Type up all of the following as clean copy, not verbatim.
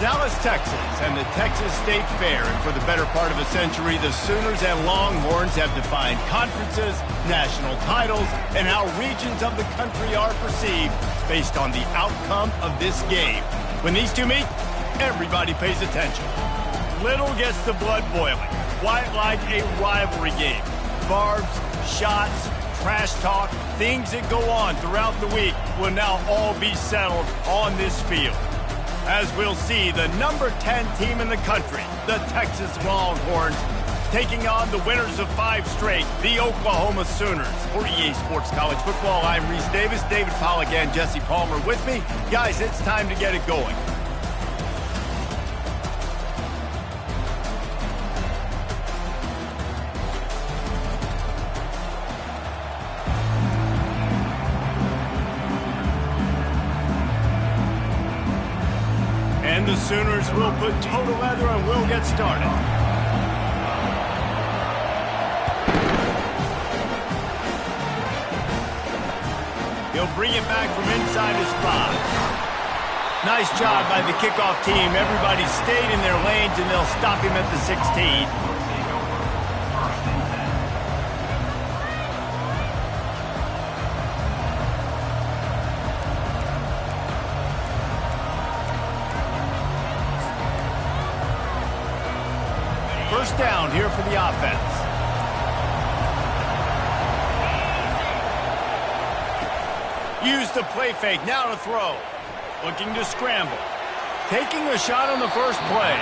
Dallas, Texas, and the Texas State Fair. And for the better part of a century, the Sooners and Longhorns have defined conferences, national titles, and how regions of the country are perceived based on the outcome of this game. When these two meet, everybody pays attention. Little gets the blood boiling, quite like a rivalry game. Barbs, shots, trash talk, things that go on throughout the week will now all be settled on this field. As we'll see, the number 10 team in the country, the Texas Longhorns, taking on the winners of 5 straight, the Oklahoma Sooners. For EA Sports College Football, I'm Reese Davis, David Pollack, and Jesse Palmer with me. Guys, it's time to get it going. And the Sooners will put total leather and we'll get started. He'll bring it back from inside his 5. Nice job by the kickoff team. Everybody stayed in their lanes and they'll stop him at the 16. First down here for the offense. Use the play fake, now to throw. Looking to scramble. Taking a shot on the first play.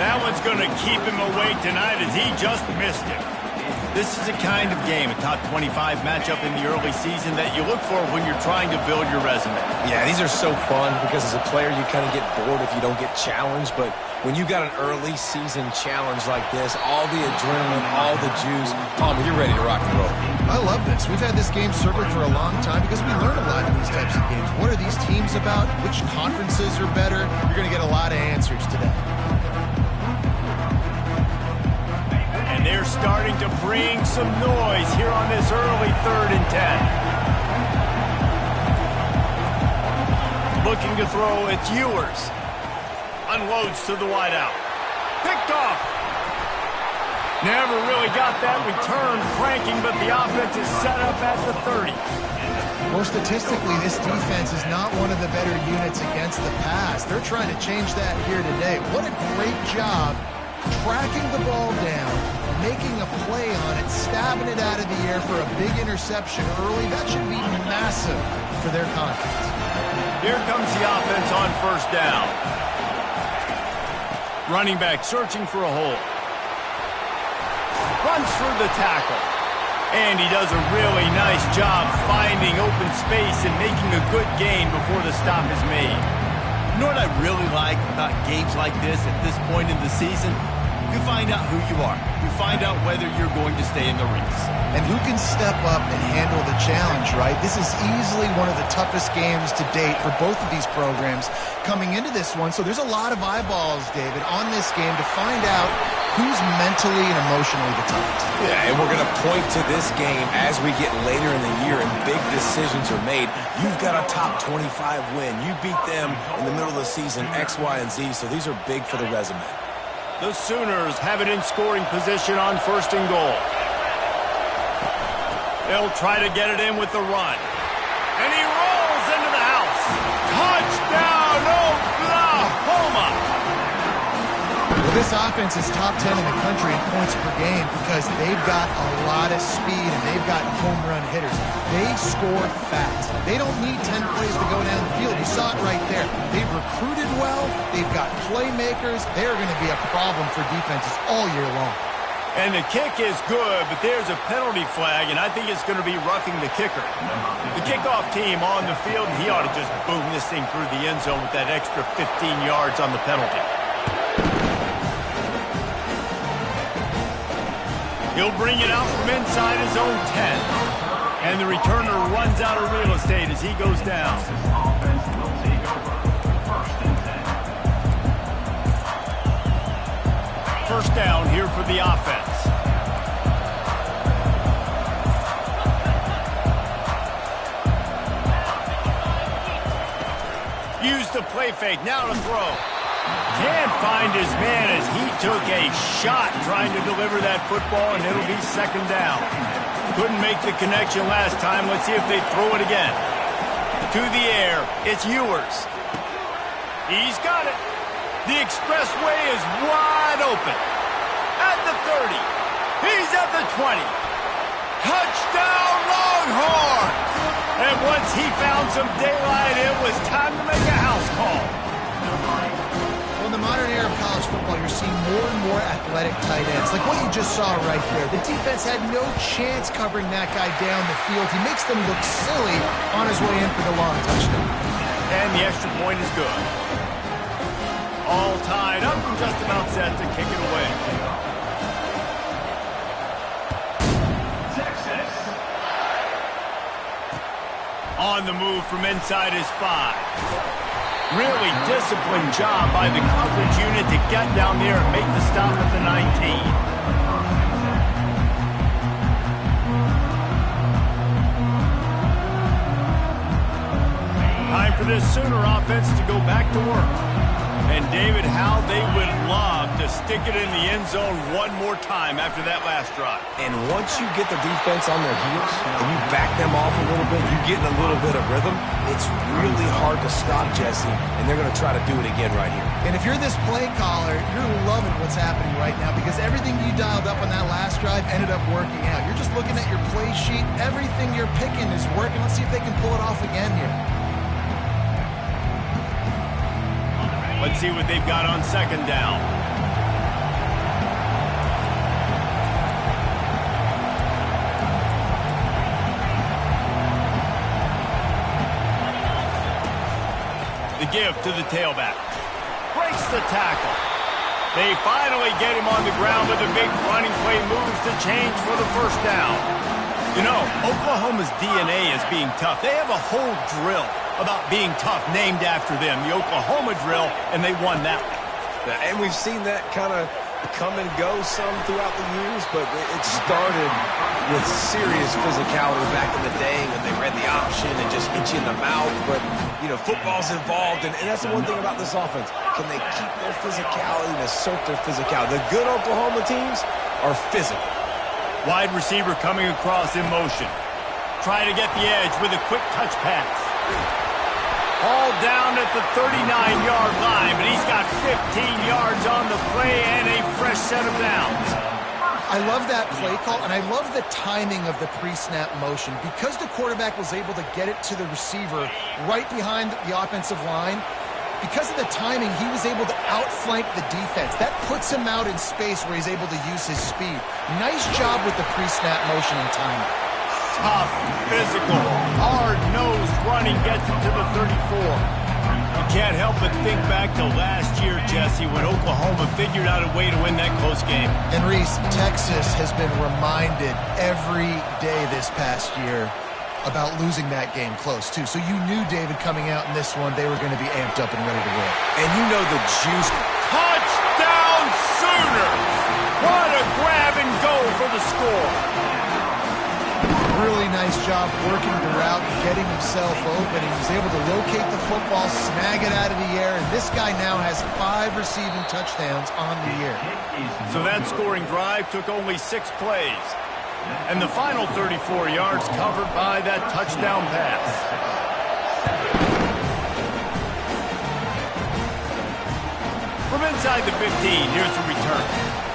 That one's going to keep him awake tonight as he just missed it. This is a kind of game, a top 25 matchup in the early season that you look for when you're trying to build your resume. Yeah, these are so fun because as a player you kind of get bored if you don't get challenged, but when you got an early season challenge like this, all the adrenaline, all the juice, Palmer, you're ready to rock and roll. I love this. We've had this game circled for a long time because we learn a lot in these types of games. What are these teams about? Which conferences are better? You're going to get a lot of answers today. And they're starting to bring some noise here on this early 3rd and 10. Looking to throw, it's Ewers. Unloads to the wideout. Picked off. Never really got that return cranking, but the offense is set up at the 30. Well, statistically, this defense is not one of the better units against the pass. They're trying to change that here today. What a great job tracking the ball down, making a play on it, stabbing it out of the air for a big interception early. That should be massive for their confidence. Here comes the offense on first down. Running back searching for a hole. Runs through the tackle. And he does a really nice job finding open space and making a good gain before the stop is made. You know what I really like about games like this at this point in the season? You find out who you are. You find out whether you're going to stay in the race. And who can step up and handle the challenge, right? This is easily one of the toughest games to date for both of these programs coming into this one. So there's a lot of eyeballs, David, on this game to find out who's mentally and emotionally the toughest. Yeah, and we're going to point to this game as we get later in the year and big decisions are made. You've got a top 25 win. You beat them in the middle of the season, X, Y, and Z, so these are big for the resume. The Sooners have it in scoring position on 1st and goal. They'll try to get it in with the run. And he rolls into the house. Touchdown, Oklahoma! Well, this offense is top 10 in the country in points per game because they've got a lot of speed and they've got home run hitters. They score fast. They don't need 10 plays to go down the field. You saw it right there. They've recruited well. They've got playmakers. They're going to be a problem for defenses all year long. And the kick is good, but there's a penalty flag, and I think it's going to be roughing the kicker. The kickoff team on the field, and he ought to just boom this thing through the end zone with that extra 15 yards on the penalty. He'll bring it out from inside his own 10. And the returner runs out of real estate as he goes down. First down here for the offense. Use the play fake, now to throw. Can't find his man as he took a shot trying to deliver that football, and it'll be second down. Couldn't make the connection last time. Let's see if they throw it again. To the air, it's Ewers. He's got it. The expressway is wide open. At the 30. He's at the 20. Touchdown, Longhorns! And once he found some daylight, it was time to make a house call. Well, in the modern era of college football, you're seeing more and more athletic tight ends, like what you just saw right there. The defense had no chance covering that guy down the field. He makes them look silly on his way in for the long touchdown. And the extra point is good. All tied up and just about set to kick it away. Texas. On the move from inside his 5. Really disciplined job by the coverage unit to get down there and make the stop at the 19. Time for this Sooner offense to go back to work. And David, how they would love to stick it in the end zone one more time after that last drive. And once you get the defense on their heels and you back them off a little bit, you get in a little bit of rhythm, it's really hard to stop, Jesse, and they're going to try to do it again right here. And if you're this play caller, you're loving what's happening right now because everything you dialed up on that last drive ended up working out. You're just looking at your play sheet. Everything you're picking is working. Let's see if they can pull it off again here. Let's see what they've got on second down. The give to the tailback. Breaks the tackle. They finally get him on the ground with a big running play moves to change for the first down. You know, Oklahoma's DNA is being tough. They have a whole drill about being tough named after them, the Oklahoma drill, and they won that one. And we've seen that kind of come and go some throughout the years, but it started with serious physicality back in the day when they read the option and just hit you in the mouth. But, you know, football's involved, and that's the one thing about this offense. Can they keep their physicality and assert their physicality? The good Oklahoma teams are physical. Wide receiver coming across in motion. Try to get the edge with a quick touch pass. All down at the 39-yard line, but he's got 15 yards on the play and a fresh set of downs. I love that play call, and I love the timing of the pre-snap motion. Because the quarterback was able to get it to the receiver right behind the offensive line, because of the timing, he was able to outflank the defense. That puts him out in space where he's able to use his speed. Nice job with the pre-snap motion and timing. Tough, physical, hard-nosed running gets him to the 34. You can't help but think back to last year, Jesse, when Oklahoma figured out a way to win that close game. And Reese, Texas has been reminded every day this past year about losing that game close, too. So you knew, David, coming out in this one, they were going to be amped up and ready to win. And you know the juice. Touchdown Sooners! What a grab and go for the score. Really nice job working the route and getting himself open. He was able to locate the football, snag it out of the air, and this guy now has 5 receiving touchdowns on the year. So that scoring drive took only 6 plays. And the final 34 yards covered by that touchdown pass. From inside the 15, here's the return.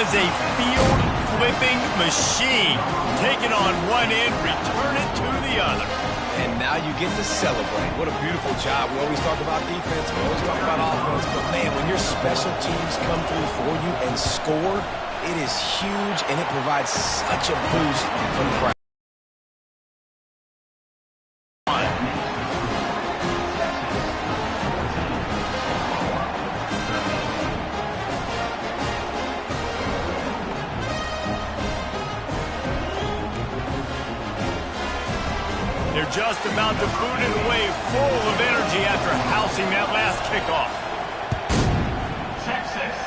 A field-flipping machine. Take it on one end, return it to the other. And now you get to celebrate. What a beautiful job. We always talk about defense, we always talk about offense, but man, when your special teams come through for you and score, it is huge, and it provides such a boost for the crowd. They're just about to boot it away, full of energy after housing that last kickoff. Texas.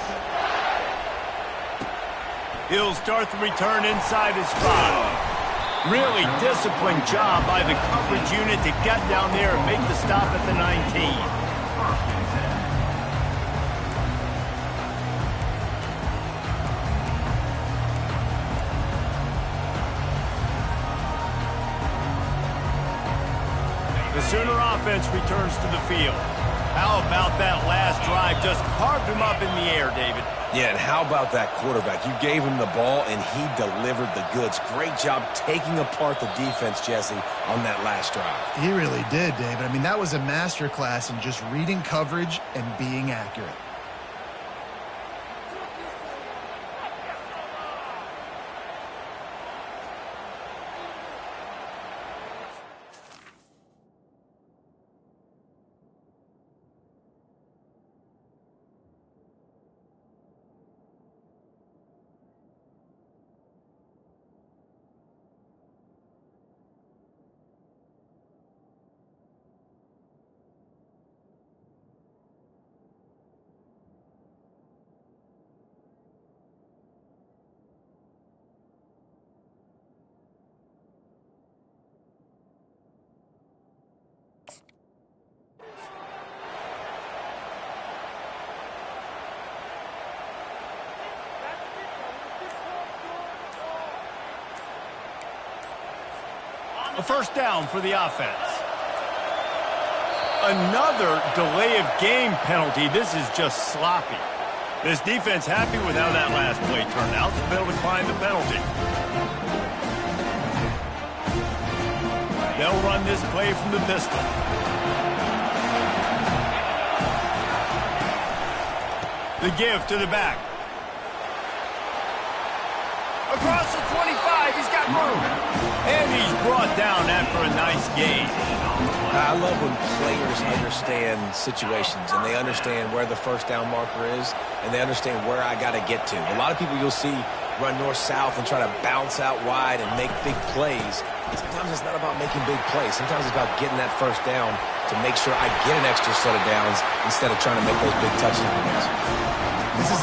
He'll start the return inside his 5. Really disciplined job by the coverage unit to get down there and make the stop at the 19. The Sooner offense returns to the field. How about that last drive? Just carved him up in the air, David. Yeah, and how about that quarterback? You gave him the ball, and he delivered the goods. Great job taking apart the defense, Jesse, on that last drive. He really did, David. I mean, that was a masterclass in just reading coverage and being accurate. A first down for the offense. Another delay of game penalty. This is just sloppy. This defense happy with how that last play turned out to be able to decline the penalty. They'll run this play from the pistol. The give to the back. Across the 25, he's got room. And he's brought down after a nice gain. I love when players understand situations and they understand where the first down marker is and they understand where I got to get to. A lot of people you'll see run north-south and try to bounce out wide and make big plays. Sometimes it's not about making big plays. Sometimes it's about getting that first down to make sure I get an extra set of downs instead of trying to make those big touchdowns. This is